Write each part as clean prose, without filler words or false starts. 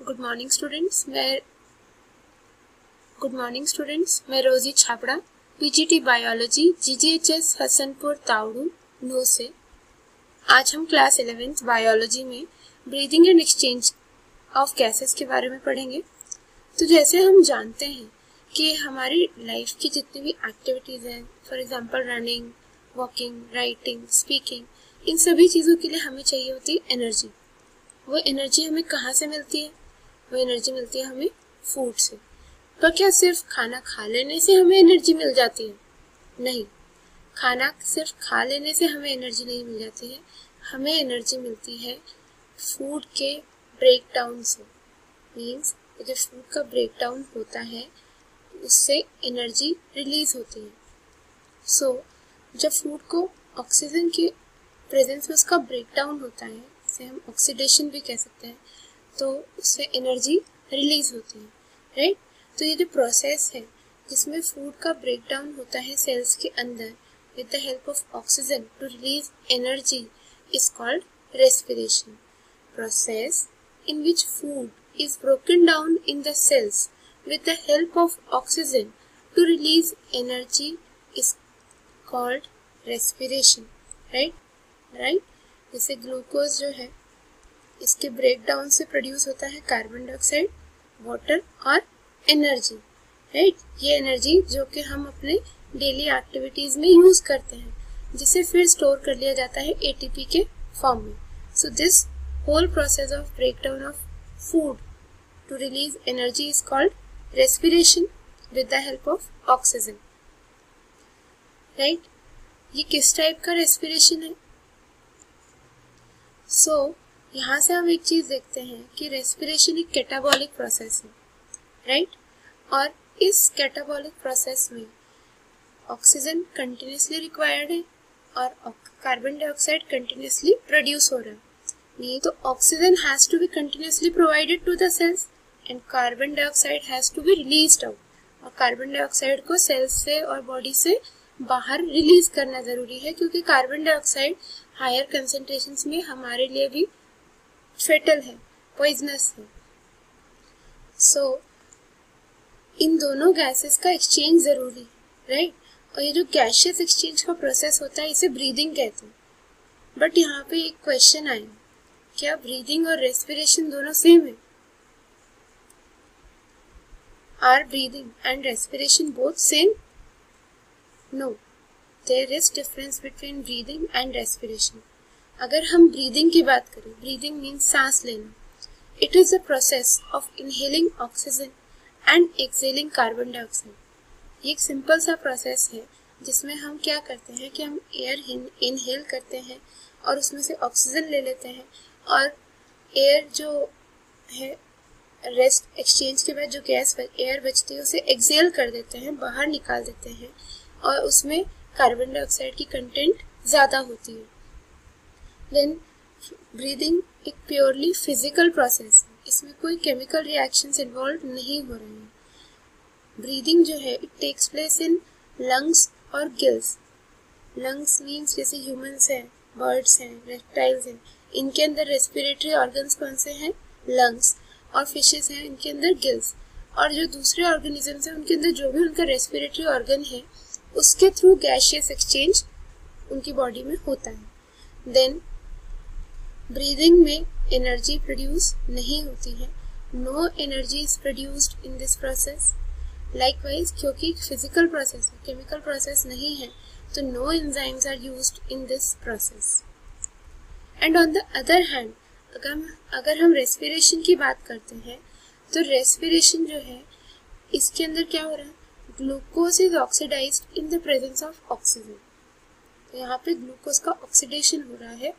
Good morning students, मैं Rosy Chhapra PGT biology GGHS Hasanpur Taoru Nuh से। आज हम क्लास 11th बायोलॉजी में breathing and exchange of gases के बारे में पढ़ेंगे। तो जैसे हम जानते हैं कि हमारी लाइफ की जितनी भी एक्टिविटीज़ हैं, for example running, walking, writing, speaking, इन सभी चीज़ों के लिए हमें चाहिए होती है एनर्जी। वो एनर्जी हमें कहाँ से मिलती है? वो एनर्जी मिलती है हमें फूड से। पर क्या सिर्फ खाना खा लेने से हमें एनर्जी मिल जाती है? नहीं, खाना सिर्फ खा लेने से हमें एनर्जी नहीं मिल जाती है। हमें एनर्जी मिलती है फूड के ब्रेक डाउन से। मीन्स जब फूड का ब्रेक डाउन होता है उससे एनर्जी रिलीज होती है। जब फूड को ऑक्सीजन के प्रेजेंस में उसका ब्रेक डाउन होता है, इसे हम ऑक्सीडेशन भी कह सकते हैं, तो उससे एनर्जी रिलीज होती है, राइट। तो ये जो प्रोसेस है जिसमें फूड का ब्रेक डाउन होता है सेल्स के अंदर with the help of oxygen to release energy is called respiration. Process in which food is broken down in the cells with the help of oxygen to release energy is called respiration, right? जैसे glucose जो है इसके break down से produce होता है carbon dioxide, water और energy, right. ये energy जो कि हम अपने डेली एक्टिविटीज में यूज करते हैं, जिसे फिर स्टोर कर लिया जाता है एटीपी के फॉर्म में। So this whole process of break down of food to release energy is called respiration with the help of oxygen, right? ये किस टाइप का रेस्पिरेशन है? यहाँ से हम एक चीज देखते हैं कि रेस्पिरेशन एक कैटाबॉलिक प्रोसेस है, राइट? और इस कैटाबॉलिक प्रोसेस में ऑक्सीजन कंटिन्यूसली रिक्वायर्ड है और कार्बन डाइऑक्साइड कंटिन्यूसली प्रोड्यूस हो रहा है। नहीं तो oxygen has to be continuously provided to the cells and carbon dioxide has to be released out, और कार्बन डाइऑक्साइड को सेल्स से और बॉडी से बाहर रिलीज करना जरूरी है, क्योंकि कार्बन डाइऑक्साइड हायर कंसंट्रेशंस में हमारे लिए भी फेटल है, पॉइजनस है। इन दोनों गैसेस का एक्सचेंज जरूरी है, राइट। और ये जो गैसियस एक्सचेंज का प्रोसेस होता है इसे ब्रीदिंग कहते हैं। बट यहाँ पे एक क्वेश्चन आया, क्या ब्रीदिंग और रेस्पिरेशन दोनों सेम है? Are breathing and respiration both same? No, there is difference between breathing and respiration. अगर हम breathing की बात करें, breathing means सांस लेना. It is the process of inhaling oxygen and exhaling carbon dioxide. ये एक सिंपल सा प्रोसेस है जिसमें हम क्या करते हैं कि हम एयर इनहेल करते हैं और उसमें से ऑक्सीजन ले लेते हैं, और एयर जो है रेस्ट एक्सचेंज के बाद जो गैस एयर बचती है उसे एक्सेल कर देते हैं, बाहर निकाल देते हैं, और उसमें कार्बन डाइऑक्साइड की कंटेंट ज़्यादा होती है। देन ब्रीदिंग एक प्योरली फिजिकल प्रोसेस है, इसमें कोई केमिकल रिएक्शंस इन्वॉल्व नहीं हो रहे हैं। ब्रीदिंग जो है it takes place in lungs और गिल्स। लंग्स मीन्स जैसे ह्यूमंस हैं, बर्ड्स हैं, रेप्टाइल्स हैं, इनके अंदर रेस्पिरेटरी ऑर्गन्स कौन से हैं? लंग्स। और फिशेस हैं, इनके अंदर गिल्स। और जो दूसरे ऑर्गेनिजम्स हैं उनके अंदर जो भी उनका रेस्पिरेटरी ऑर्गन है उसके थ्रू गैसियस एक्सचेंज उनकी बॉडी में होता है। देन ब्रीदिंग में एनर्जी प्रोड्यूस नहीं होती है, no energy is produced in this process. Likewise क्योंकि फिजिकल प्रोसेस है, केमिकल प्रोसेस नहीं है, तो no enzymes are used in this process. And on the other hand अगर हम रेस्पिरेशन की बात करते हैं तो रेस्पिरेशन जो है इसके अंदर क्या हो रहा है? Glucose is oxidised in the presence of oxygen. तो यहाँ पे ग्लूकोज का ऑक्सीडेशन हो रहा है,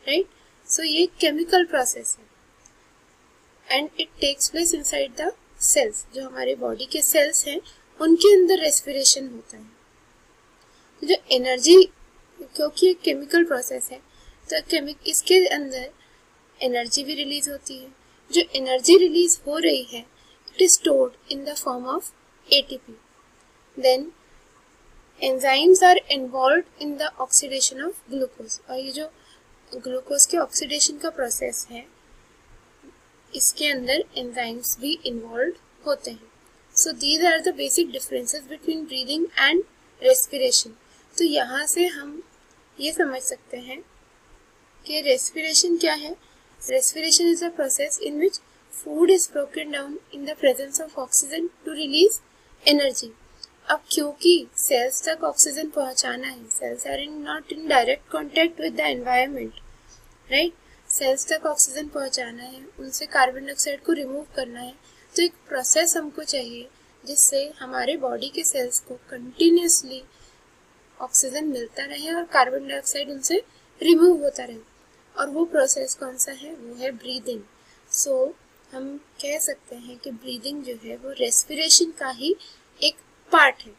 राइट। सो ये केमिकल प्रोसेस है and it takes place inside the cells. जो हमारे बॉडी के सेल्स हैं उनके अंदर रेस्पिरेशन होता है। तो जो एनर्जी, क्योंकि एक केमिकल प्रोसेस है तो इसके अंदर एनर्जी भी रिलीज होती है। जो एनर्जी रिलीज हो रही है it is stored in the form of ATP. Then enzymes are involved in the oxidation of glucose. और ये जो ग्लूकोज के ऑक्सीडेशन का प्रोसेस है इसके अंदर एंजाइम्स भी इन्वॉल्व होते हैं। So these are the basic differences between breathing and respiration. तो यहाँ से हम ये समझ सकते हैं कि रेस्पिरेशन क्या है। Respiration is a process in which food is broken down in the presence of oxygen to release energy. अब क्योंकि सेल्स तक ऑक्सीजन पहुंचाना है, cells are not in direct contact with the environment, right. Cells तक oxygen पहुंचाना है, उनसे carbon dioxide को रिमूव करना है, तो एक प्रोसेस हमको चाहिए जिससे हमारे बॉडी के सेल्स को कंटिन्यूसली ऑक्सीजन मिलता रहे और कार्बन डाइऑक्साइड उनसे रिमूव होता रहे। और वो प्रोसेस कौन सा है? वो है ब्रीदिंग। सो हम कह सकते हैं कि ब्रीदिंग जो है वो रेस्पिरेशन का ही एक पार्ट है।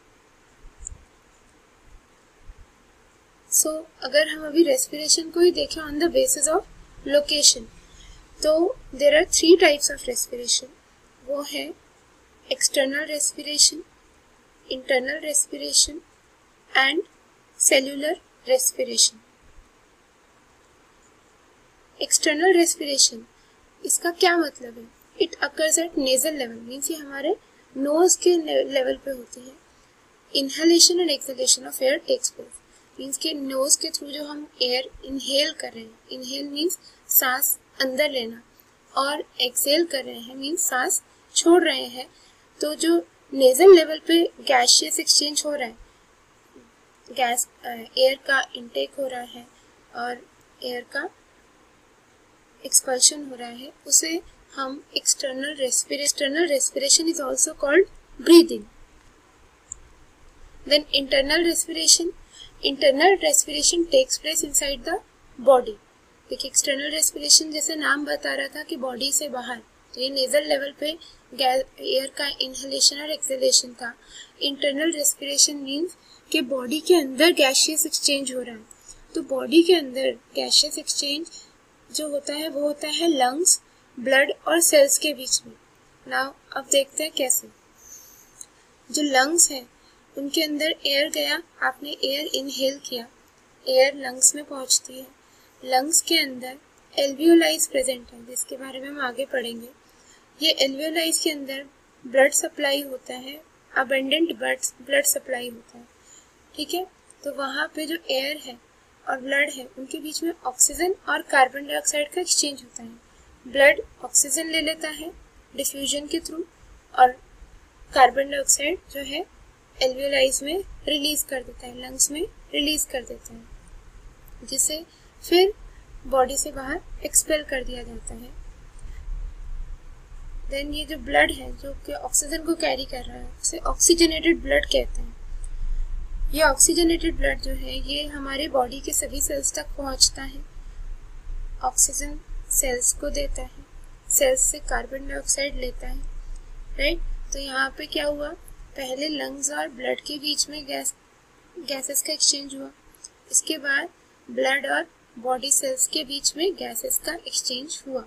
सो अगर हम अभी रेस्पिरेशन को ही देखें on the basis of location, तो there are 3 types of respiration. वो है external respiration, internal respiration and cellular respiration. External respiration, इसका क्या मतलब है? It occurs at nasal level, means ये हमारे नोज के लेवल पे होती है। Inhalation and exhalation of air takes place, means के नोज के थ्रू जो हम एयर इनहेल कर रहे हैं, इनहेल मीन्स सांस अंदर लेना, और एक्सहेल कर रहे हैं मीन्स सांस छोड़ रहे हैं। तो जो नेजल लेवल पे गैसियस एक्सचेंज हो रहा है, गैस एयर का इनटेक हो रहा है और एयर का एक्सपल्शन हो रहा है, उसे हम external respiration is also called breathing. Then internal respiration takes place inside the body. देखिए एक्सटर्नल रेस्पिरेशन जैसे नाम बता रहा था कि बॉडी से बाहर, तो ये नेजल लेवल पे एयर का इनहेलेशन और एक्सहेलेशन था। इंटरनल रेस्पिरेशन मीन्स कि बॉडी के अंदर गैसियस एक्सचेंज हो रहा है। तो बॉडी के अंदर गैसियस एक्सचेंज जो होता है वो होता है लंग्स, ब्लड और सेल्स के बीच में। नाउ अब देखते हैं कैसे। जो लंग्स है उनके अंदर एयर गया, आपने एयर इनहेल किया, एयर लंग्स में पहुंचती है। लंग्स के अंदर एल्वियोलाइज प्रेजेंट है, जिसके बारे में हम आगे पढ़ेंगे। ये एल्वियोलाइज के अंदर ब्लड सप्लाई होता है, अबंडेंट ब्लड सप्लाई होता है, ठीक है। तो वहाँ पे जो एयर है और ब्लड है उनके बीच में ऑक्सीजन और कार्बन डाइऑक्साइड का एक्सचेंज होता है। ब्लड ऑक्सीजन ले लेता है डिफ्यूजन के थ्रू और कार्बन डाइऑक्साइड जो है एल्वियोलाइज में रिलीज कर देता है, लंग्स में रिलीज कर देता है, जिसे फिर बॉडी से बाहर एक्सपेल कर दिया जाता है। देन ये जो ब्लड है जो कि ऑक्सीजन को कैरी कर रहा है उसे ऑक्सीजनेटेड ब्लड कहते हैं। ये ऑक्सीजनेटेड ब्लड जो है ये हमारे बॉडी के सभी सेल्स तक पहुंचता है, ऑक्सीजन सेल्स को देता है, सेल्स से कार्बन डाइऑक्साइड लेता है, राइट। तो यहाँ पे क्या हुआ, पहले लंग्स और ब्लड के बीच में गैसेस का एक्सचेंज हुआ, इसके बाद ब्लड और बॉडी सेल्स के बीच में गैसेस का एक्सचेंज हुआ,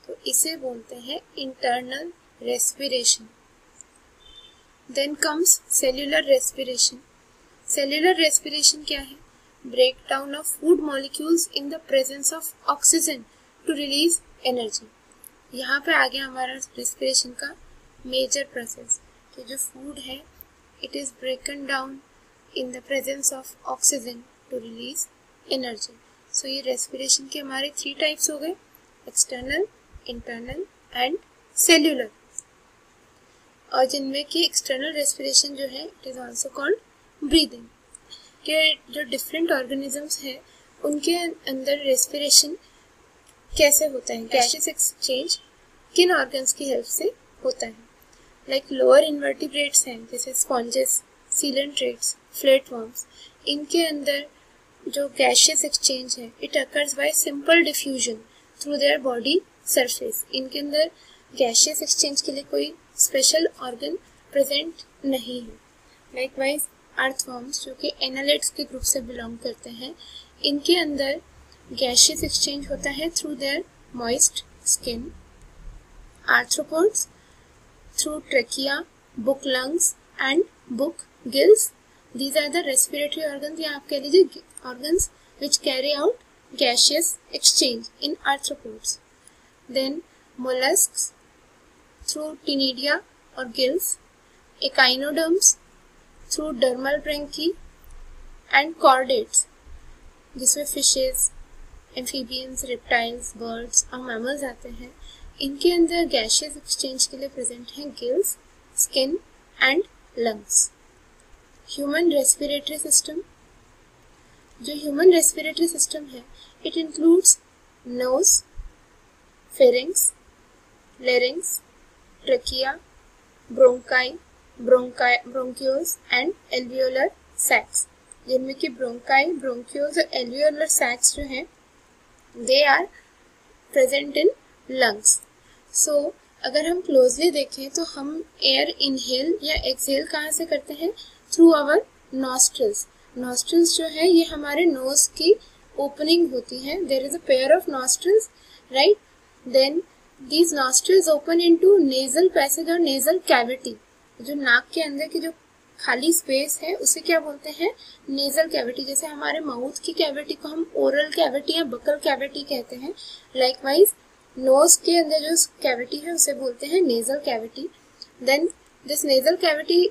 तो इसे बोलते हैं internal respiration. Then comes cellular respiration. Cellular respiration क्या है? Break down of food molecules in the presence of oxygen to release energy. यहाँ पे आ गया हमारा रेस्पिरेशन का मेजर प्रोसेस कि जो फूड है it is broken down in the presence of oxygen to release energy. So ये रेस्पिरेशन के हमारे 3 टाइप्स हो गए, एक्सटर्नल, इंटरनल एंड सेल्यूलर। और जिनमें कि एक्सटर्नल रेस्पिरेशन जो है it is also called breathing. के जो डिफरेंट ऑर्गेनिजम्स हैं उनके अंदर रेस्पिरेशन कैसे होता है, गैसियस एक्सचेंज किन ऑर्गन्स की हेल्प से होता है। लाइक लोअर इन्वर्टिब्रेट्स हैं जैसे स्पॉन्जेस, सीलेंट्रेट्स, फ्लैटवर्म्स, इनके अंदर जो गैसियस एक्सचेंज है it occurs by simple diffusion through their body surface. इनके अंदर गैसियस एक्सचेंज के लिए कोई स्पेशल ऑर्गन प्रेजेंट नहीं है। लाइकवाइज अर्थवर्म्स जो कि एनालिड्स के ग्रुप से बिलोंग करते हैं, इनके अंदर गैसियस एक्सचेंज होता है through their moist skin. Arthropods through trachea, book lungs and book gills. These are the respiratory organs, या आप कह लीजिए organs which carry out gaseous exchange in arthropods. Then mollusks through cnidia or gills, echinoderms through dermal branchi and chordates जिसमें fishes, amphibians, reptiles, birds और mammals आते हैं। इनके अंदर गैशियस एक्सचेंज के लिए प्रेजेंट हैं gills, skin and lungs. Human respiratory system, जो ह्यूमन रेस्पिरेटरी सिस्टम है, it includes nose, pharynx, larynx, trachea, bronchi, bronchioles and alveolar sacs, जिनमें कि ब्रोंकाई, ब्रोंक्यूल्स और एल्वियोलर सैक्स जो हैं they are present in lungs. So अगर हम closely देखें तो हम एयर इनहेल या एक्सहेल कहाँ से करते हैं? Through our nostrils. नॉस्ट्रल्स जो है ये हमारे नोज की ओपनिंग होती है। There is a pair of nostrils, right? Then these nostrils open into nasal passage और नेजल कैविटी। जो नाक के अंदर की जो खाली स्पेस है उसे क्या बोलते हैं? Nasal cavity. जैसे हमारे माउथ की कैविटी को हम ओरल कैविटी या बकल कैविटी कहते हैं, लाइकवाइज नोज के अंदर जो कैविटी है उसे बोलते हैं nasal cavity. Then this nasal cavity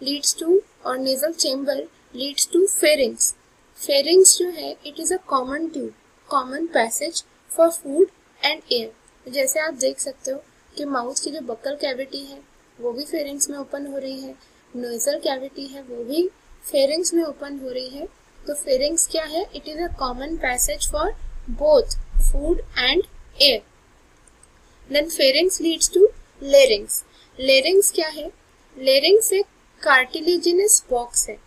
leads to, और nasal chamber leads to pharynx. Pharynx जो है it is a common tube, common passage for food and air. जैसे आप देख सकते हो कि माउथ की जो बकल कैविटी है वो भी फेरिंग्स में ओपन हो रही है, नेजल कैविटी है वो भी फेरिंग्स में ओपन हो रही है। तो फेरिंग्स क्या है? It is a common passage for both food and air. Then pharynx leads to larynx. Larynx क्या है? लेरिंग्स एक कार्टिलेजिनस बॉक्स है।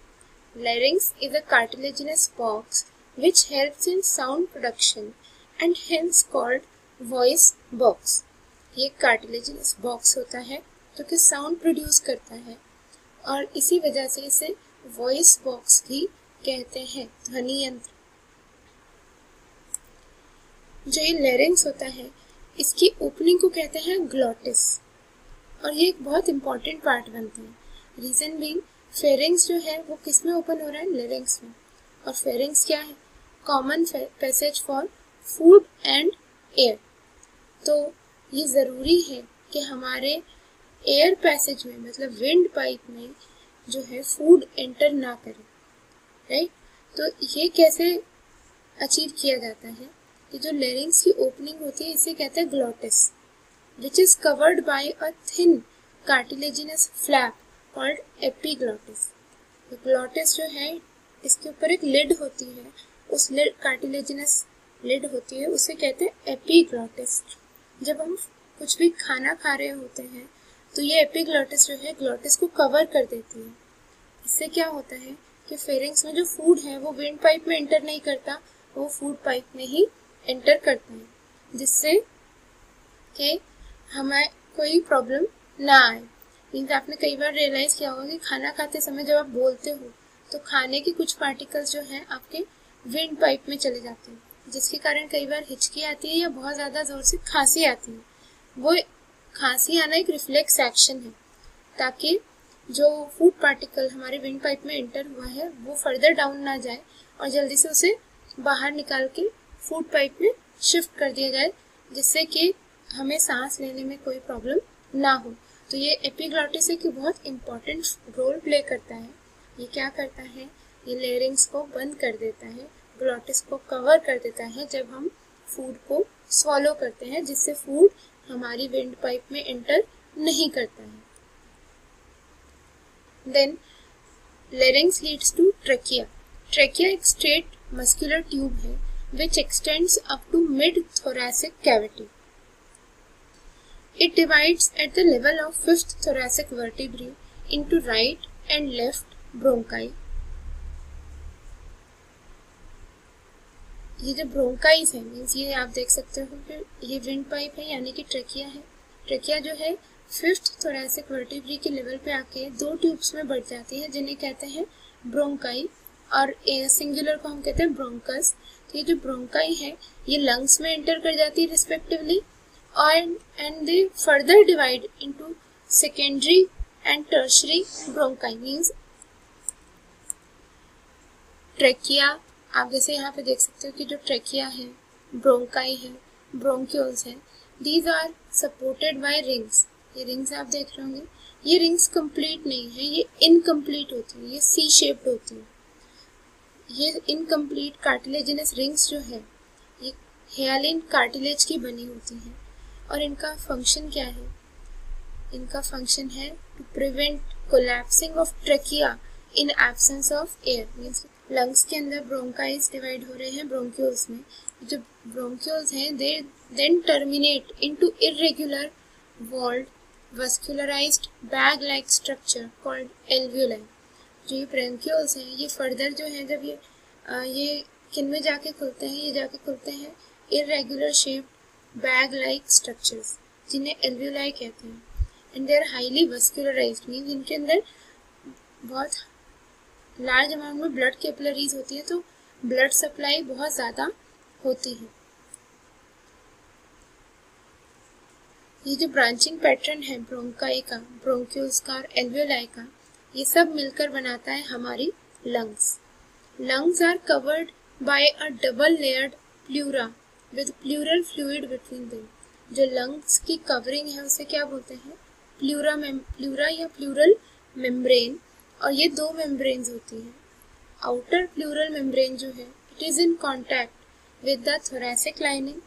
Larynx is a cartilaginous box which helps in sound production and hence called voice box। ये cartilaginous box होता है जो कि sound produce करता है और इसी वजह से इसे वॉइस बॉक्स भी कहते हैं, ध्वनि यंत्र। जो ये लेरिंग्स होता है इसकी ओपनिंग को कहते हैं ग्लॉटिस, और ये एक बहुत इंपॉर्टेंट पार्ट बनता है। रीजन बीइंग फेरिंग्स जो है वो किस में ओपन हो रहा है? लेरिंग्स में। और फेरिंग्स क्या है? Common passage for food and air. तो ये ज़रूरी है कि हमारे एयर पैसेज में, मतलब विंड पाइप में जो है फूड एंटर ना करे, राइट? तो ये कैसे अचीव किया जाता है कि जो लेरिंग्स की ओपनिंग होती है इसे कहते हैं glottis, which is covered by a thin cartilaginous flap called epiglottis. तो ग्लॉटिस जो है इसके ऊपर एक लिड होती है, उस लिड कार्टिलेजिनस लिड होती है, उसे कहते हैं एपीग्लॉटिस। जब हम कुछ भी खाना खा रहे होते हैं तो ये एपीग्लॉटिस जो है ग्लॉटिस को कवर कर देती है। इससे क्या होता है कि फेरिंग्स में जो फूड है वो विंड पाइप में एंटर नहीं करता, वो फूड पाइप में ही एंटर करता है, जिससे कि हमें कोई प्रॉब्लम ना आए। मीन्स आपने कई बार रियलाइज किया होगा कि खाना खाते समय जब आप बोलते हो तो खाने के कुछ पार्टिकल्स जो हैं आपके विंड पाइप में चले जाते हैं, जिसके कारण कई बार हिचकी आती है या बहुत ज़्यादा ज़ोर से खांसी आती है। वो खांसी आना एक रिफ्लेक्स एक्शन है, ताकि जो फूड पार्टिकल हमारे विंड पाइप में एंटर हुआ है वो फर्दर डाउन ना जाए और जल्दी से उसे बाहर निकाल के फूड पाइप में शिफ्ट कर दिया जाए, जिससे कि हमें सांस लेने में कोई प्रॉब्लम ना हो। तो ये एपीग्लॉटिस एक बहुत इम्पॉर्टेंट रोल प्ले करता है। ये क्या करता है? ये लेरिंग्स को बंद कर देता है, ग्लॉटिस को कवर कर देता है जब हम फूड को स्वॉलो करते हैं, जिससे फूड हमारी विंड पाइप में एंटर नहीं करता है। Then larynx leads to trachea. Trachea एक स्ट्रेट मस्कुलर ट्यूब है which extends up to mid-thoracic cavity. It divides at the level of 5th thoracic vertebrae into right and left bronchi. ये जो bronchi है, means ये आप देख सकते हो कि ये विंड पाइप है यानी कि ट्रेकिया है। ट्रेकिया जो है 5th thoracic vertebrae के लेवल पे आके दो ट्यूब्स में बढ़ जाती है, जिन्हें कहते हैं ब्रोंकाई, और सिंगुलर को हम कहते हैं ब्रोंकस। तो ये जो ब्रोंकाई है ये लंग्स में एंटर कर जाती है रिस्पेक्टिवली, और and they further divide into secondary and tertiary bronchi. Means trachea, आप जैसे यहाँ पे देख सकते हो कि जो ट्रेकिया है, ब्रोंकाई है, ब्रोंक्यूल्स है, these are supported by rings. ये रिंग्स आप देख रहे होंगे, ये रिंग्स कंप्लीट नहीं है, ये इनकम्प्लीट होती है, ये सी शेप्ड होती है। ये इनकम्प्लीट कार्टिलेजिनस रिंग्स जो है ये हियालिन कार्टिलेज की बनी होती हैं और इनका फंक्शन क्या है? इनका फंक्शन है to prevent collapsing of trachea in absence of air. Means lungs के अंदर ब्रोंकाइज डिवाइड हो रहे हैं ब्रोंक्यूल्स में, जो ब्रोंक्यूल्स हैं they then terminate into irregular walled vascularised bag like structure called alveoli. जो ये ब्रोंक्यूल्स हैं ये फर्दर जो है जब ये किन में जाके खुलते हैं? ये जाके खुलते हैं irregular shaped bag like structures जिन्हें एल्वियोलाई कहते हैं। And they are highly vascularised, means इनके अंदर बहुत लार्ज अमाउंट में ब्लड कैपिलरीज होती है, तो ब्लड सप्लाई बहुत ज़्यादा होती है। ये जो ब्रांचिंग पैटर्न है ब्रोंकाई का, ब्रोंक्यूल्स का और एल्वियोलाई का, ये सब मिलकर बनाता है हमारी lungs. Lungs are covered by a double layered pleura with pleural fluid between them. जो लंग्स की कवरिंग है उसे क्या बोलते हैं? प्लूरा या प्लूरल मेम्ब्रेन। और ये दो मेम्ब्रेन्स होती हैं। आउटर प्लूरल मेम्ब्रेन जो है it is in contact with the thoracic lining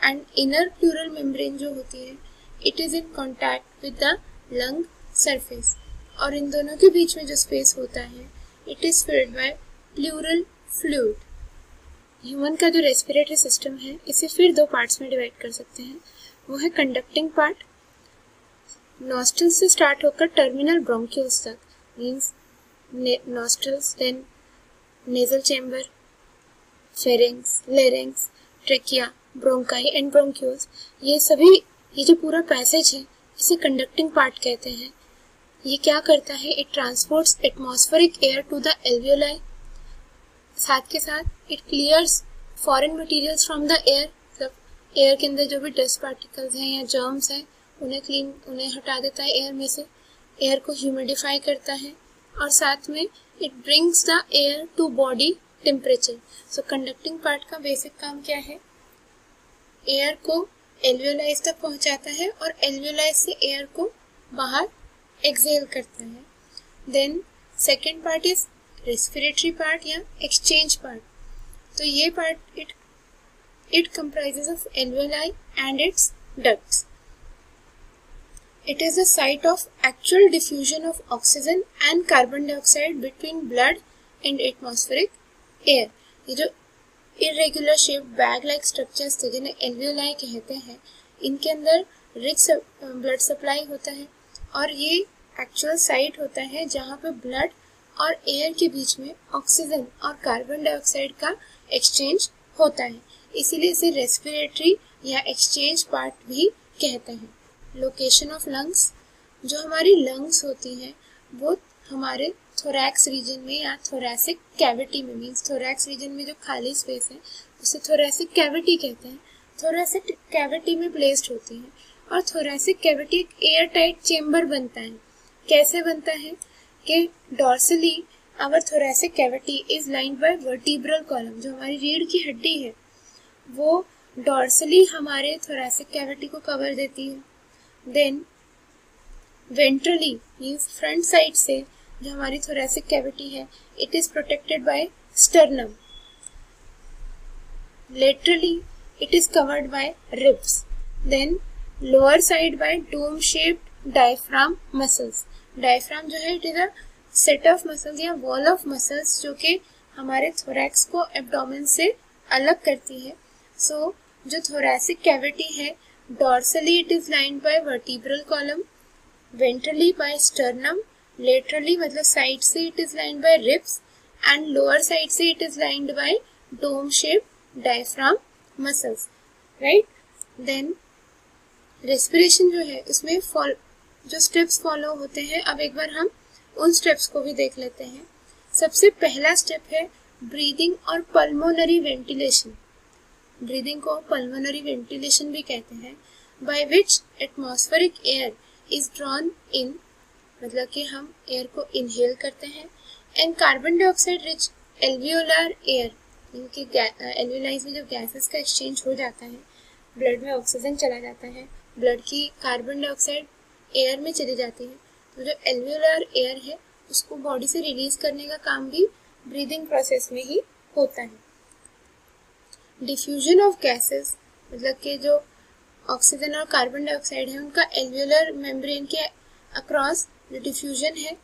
and inner pleural membrane जो होती है it is in contact with the lung surface. और इन दोनों के बीच में जो स्पेस होता है it is filled by pleural fluid. Human का जो रेस्पिरेटरी सिस्टम है इसे फिर दो पार्ट्स में डिवाइड कर सकते हैं। वो है कंडक्टिंग पार्ट, नॉस्ट्रल्स से स्टार्ट होकर टर्मिनल ब्रोंक्यूल्स तक, means nostrils, then nasal chamber, pharynx, larynx, trachea, bronchi and bronchioles. ये जो पूरा पैसेज है इसे कंडक्टिंग पार्ट कहते हैं। ये क्या करता है? It transports atmospheric air to the alveoli, साथ के साथ it clears foreign materials from the air. मतलब एयर के अंदर जो भी डस्ट पार्टिकल्स हैं या जर्म्स हैं उन्हें हटा देता है एयर में से, एयर को ह्यूमिडिफाई करता है और साथ में it brings the air to body temperature. So conducting part का बेसिक काम क्या है? एयर को एल्वियोलाइज तक पहुंचाता है और एल्वियोलाइज से एयर को बाहर एक्सहेल करता है। Then second part is respiratory part या एक्सचेंज पार्ट। तो ये part it comprises of alveoli and its ducts. It is the site of actual diffusion of oxygen and carbon dioxide between blood and atmospheric air. ये जो irregular shaped bag like structures थे जिन्हें alveoli कहते हैं, इनके अंदर rich blood supply होता है और ये actual site होता है जहाँ पे blood और एयर के बीच में ऑक्सीजन और कार्बन डाइऑक्साइड का एक्सचेंज होता है, इसीलिए इसे रेस्पिरेटरी या एक्सचेंज पार्ट भी कहते हैं। लोकेशन ऑफ लंग्स, जो हमारी लंग्स होती हैं वो हमारे थोरैक्स रीजन में या थोरैसिक कैविटी में, मीन्स थोरैक्स रीजन में जो खाली स्पेस है उसे थोरैसिक कैविटी कहते हैं, थोरैसिक कैविटी में प्लेस्ड होती हैं। और थोरैसिक कैविटी एक एयर टाइट चेम्बर बनता है। कैसे बनता है कि dorsally our thoracic cavity is lined by vertebral column. जो हमारी रीढ़ की हड्डी है वो डॉर्सली हमारे थोरैसिक कैविटी को कवर देती है। Then ventrally means front side से जो हमारी थोरैसिक कैविटी है it is protected by sternum. Laterally it is covered by ribs. Then lower side by dome shaped diaphragm muscles. Diaphragm जो है it is a set of muscles या wall of muscles जो कि हमारे thorax को abdomen से अलग करती है। सो जो थोरैसिक कैविटी है dorsally it is lined by vertebral column, ventrally by sternum, laterally मतलब साइड से it is lined by ribs and lower side से it is lined by dome shaped diaphragm muscles, right. Then respiration जो है उसमें जो steps follow होते हैं, अब एक बार हम उन स्टेप्स को भी देख लेते हैं। सबसे पहला स्टेप है ब्रीदिंग और पल्मोनरी वेंटिलेशन। ब्रीदिंग को पल्मोनरी वेंटिलेशन भी कहते हैं, by which atmospheric air is drawn in, मतलब कि हम एयर को इनहेल करते हैं, and carbon dioxide rich alveolar air, इनके एल्वियोलाइज में जब गैसेस का एक्सचेंज हो जाता है ब्लड में ऑक्सीजन चला जाता है, ब्लड की कार्बन डाइऑक्साइड एयर में चली जाती है, तो जो एल्वियोलर एयर है उसको बॉडी से रिलीज करने का काम भी ब्रीदिंग प्रोसेस में ही होता है। डिफ्यूजन ऑफ गैसेस मतलब कि जो ऑक्सीजन और कार्बन डाइऑक्साइड है उनका एल्वियोलर मेम्ब्रेन के अक्रॉस जो डिफ्यूजन है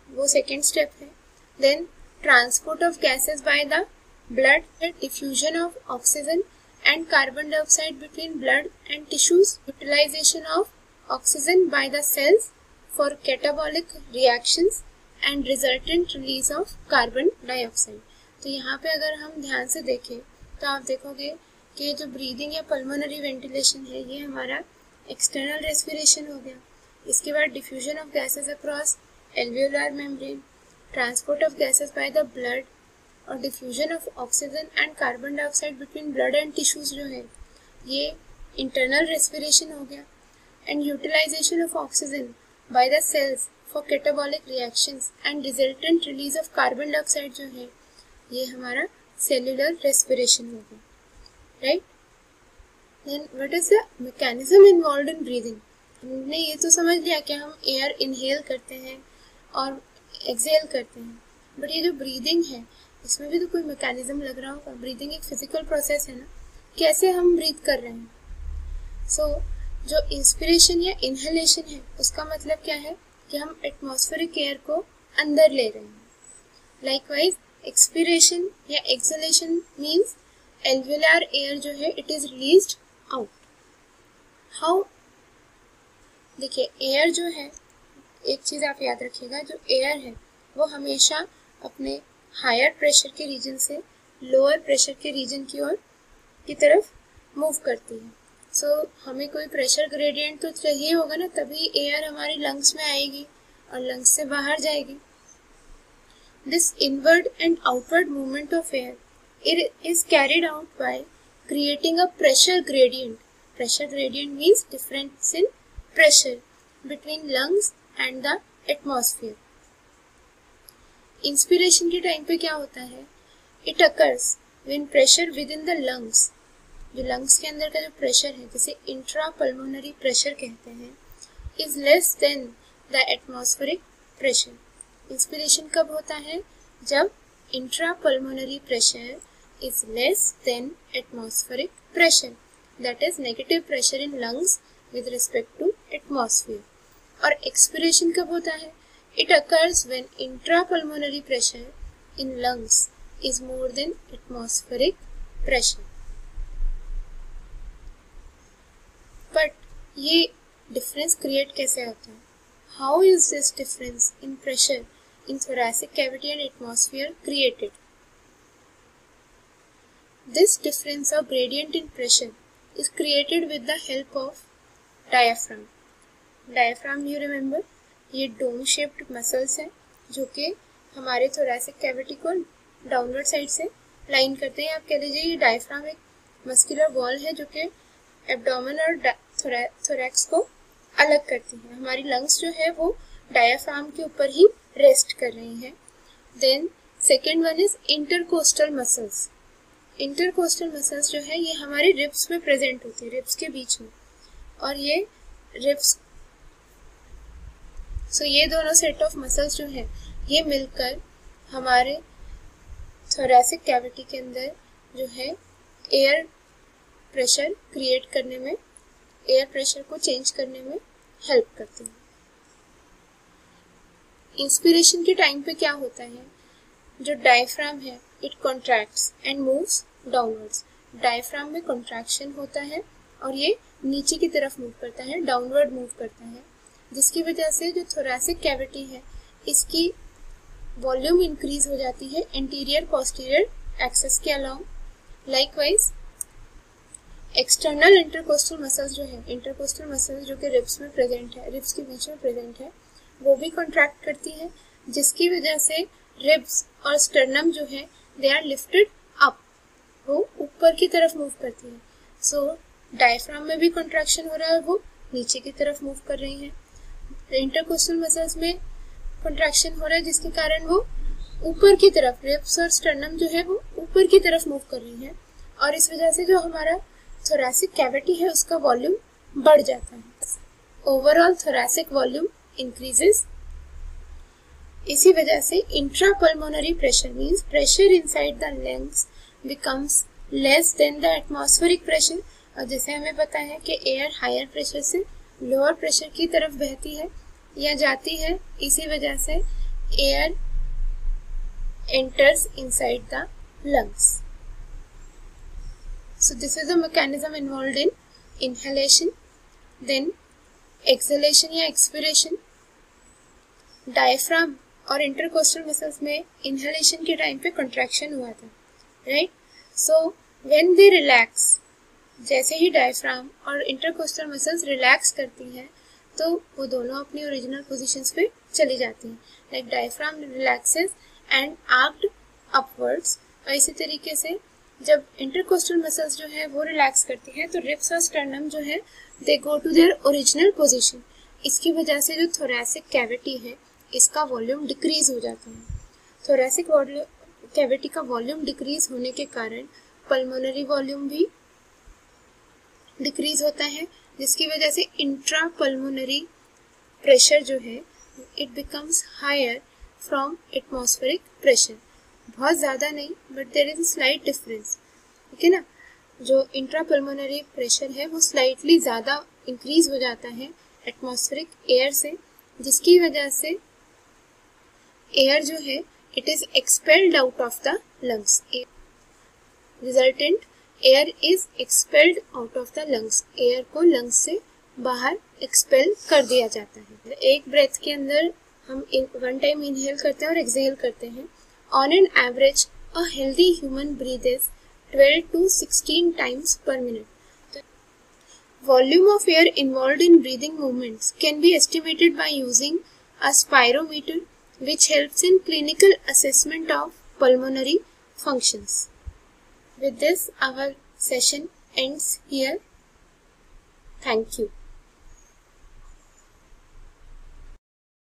वो सेकेंड स्टेप है। Then transport of gases by the blood, diffusion of oxygen and carbon dioxide between blood and tissues, utilization of oxygen by the cells for catabolic reactions and resultant release of carbon dioxide। तो यहाँ पे अगर हम ध्यान से देखें तो आप देखोगे कि जो ब्रीदिंग या पल्मोनरी वेंटिलेशन है ये हमारा एक्सटर्नल रेस्पिरेशन हो गया। इसके बाद diffusion of gases across alveolar membrane, transport of gases by the blood और diffusion of oxygen and carbon dioxide between blood and tissues जो है ये इंटरनल रेस्पिरेशन हो गया। And utilisation of oxygen by the cells for catabolic reactions and resultant release of carbon dioxide जो है ये हमारा सेल्यूलर रेस्पिरेशन हो गया, right. Then what is the mechanism involved in breathing. हमने ये तो समझ लिया कि हम एयर इनहेल करते हैं और एक्सहेल करते हैं, बट ये जो ब्रीदिंग है इसमें भी तो कोई मैकेनिज्म लग रहा होगा। ब्रीदिंग एक फिजिकल प्रोसेस है ना, कैसे हम ब्रीथ कर रहे हैं। सो जो इंस्पिरेशन या इनहेलेशन है उसका मतलब क्या है कि हम एटमॉस्फेरिक एयर को अंदर ले रहे हैं। लाइकवाइज एक्सपिरेशन या एक्सहेलेशन मींस एल्वियोलर एयर जो है it is released out. How, देखिए एयर जो है, एक चीज आप याद रखिएगा, जो एयर है वो हमेशा अपने हायर प्रेशर के रीजन से लोअर प्रेशर के रीजन की तरफ मूव करती है। सो हमें कोई प्रेशर ग्रेडियंट तो चाहिए होगा ना, तभी एयर हमारी लंग्स में आएगी और लंग्स से बाहर जाएगी। This inward and outward movement of air is carried out by creating a pressure gradient. Pressure gradient means difference in pressure between lungs and the atmosphere. Inspiration के टाइम पे क्या होता है, it occurs when pressure with in the lungs, जो lungs के अंदर का जो प्रेशर है जिसे इंट्रा पल्मोनरी प्रेशर कहते हैं, is less than the atmospheric pressure. Inspiration कब होता है, जब intra pulmonary pressure is less than atmospheric pressure, that is negative pressure in lungs with respect to atmosphere. और एक्सपिरेशन कब होता है, it occurs when intrapulmonary pressure in lungs is more than atmospheric pressure। But ये difference create कैसे होता है? How is this difference in pressure in thoracic cavity and atmosphere created? This difference of gradient in pressure is created with the help of diaphragm. Diaphragm you remember? ये dome shaped muscles हैं जो कि हमारे thoracic cavity को downward side से line करते हैं। आप कह लीजिए ये डायफ्राम एक मस्कुलर वॉल है जो कि एब्डोमेन और थोरैक्स को अलग करती है। हमारी लंग्स जो है वो डायफ्राम के ऊपर ही रेस्ट कर रही हैं। Then second one is intercostal muscles. Intercostal muscles जो है ये हमारे रिब्स में प्रेजेंट होती है, रिब्स के बीच में, और ये रिब्स ये दोनों सेट ऑफ मसल्स जो है ये मिलकर हमारे थोरैसिक कैविटी के अंदर जो है एयर प्रेशर क्रिएट करने में, एयर प्रेशर को चेंज करने में हेल्प करती है। इंस्पिरेशन के टाइम पे क्या होता है, जो डायफ्राम है it contracts and moves downwards. Diaphragm में कॉन्ट्रैक्शन होता है और ये नीचे की तरफ मूव करता है, डाउनवर्ड मूव करता है, जिसकी वजह से जो थोरैसिक कैविटी है इसकी वॉल्यूम इंक्रीज हो जाती है एंटीरियर पोस्टीरियर एक्सेस के along. Likewise external intercostal muscles जो है, इंटरकोस्टल मसल्स जो कि रिब्स में प्रेजेंट है, रिब्स के बीच में प्रेजेंट है, वो भी कॉन्ट्रैक्ट करती है, जिसकी वजह से रिब्स और स्टर्नम जो है दे आर लिफ्टेड अप, वो ऊपर की तरफ मूव करती है। सो डायफ्राम में भी कॉन्ट्रैक्शन हो रहा है, वो नीचे की तरफ मूव कर रही है। इंटरकोस्टल मसल्स में कॉन्ट्रैक्शन हो रहा है जिसके कारण वो ऊपर की तरफ, रिब्स और स्टर्नम जो है वो ऊपर की तरफ मूव कर रही है, और इस वजह से जो हमारा थोरैसिक कैविटी है उसका वॉल्यूम बढ़ जाता है, ओवरऑल थोरैसिक वॉल्यूम इंक्रीजेस। इसी वजह से intrapulmonary pressure means pressure inside the lungs becomes less than the atmospheric pressure. और जैसे हमें पता है कि एयर हायर प्रेशर से लोअर प्रेशर की तरफ बहती है या जाती है, इसी वजह से air enters inside the lungs. So this is the mechanism involved in inhalation, then exhalation या expiration. Diaphragm और intercostal muscles में inhalation के टाइम पे contraction हुआ था, right? So when they relax, जैसे ही diaphragm और intercostal muscles relax करती हैं तो वो दोनों अपनी original positions पे चली जाती हैं. Like diaphragm relaxes and arced upwards, और इसी तरीके से जब इंटरकोस्टल मसल्स जो है वो रिलैक्स करती है तो रिब्स और स्टर्नम जो है they go to their original position. इसकी वजह से जो थोरैसिक कैविटी है इसका वॉल्यूम डिक्रीज हो जाता है। थोरैसिक कैविटी का वॉल्यूम डिक्रीज होने के कारण पल्मोनरी वॉल्यूम भी डिक्रीज होता है, जिसकी वजह से इंट्रा पल्मोनरी प्रेशर जो है it becomes higher from atmospheric pressure. बहुत ज़्यादा नहीं, but there is a slight difference, ठीक है ना। जो इंट्रापल्मोनरी प्रेशर है वो स्लाइटली ज़्यादा इंक्रीज हो जाता है एटमॉस्फेरिक एयर से, जिसकी वजह से एयर जो है it is expelled out of the lungs. Resultant air is expelled out of the lungs, air को लंग्स से बाहर एक्सपेल कर दिया जाता है। एक ब्रेथ के अंदर हम वन टाइम इनहेल करते हैं और एक्सहेल करते हैं। On an average a healthy human breathes 12 to 16 times per minute. The volume of air involved in breathing movements can be estimated by using a spirometer, which helps in clinical assessment of pulmonary functions. With this, our session ends here. Thank you.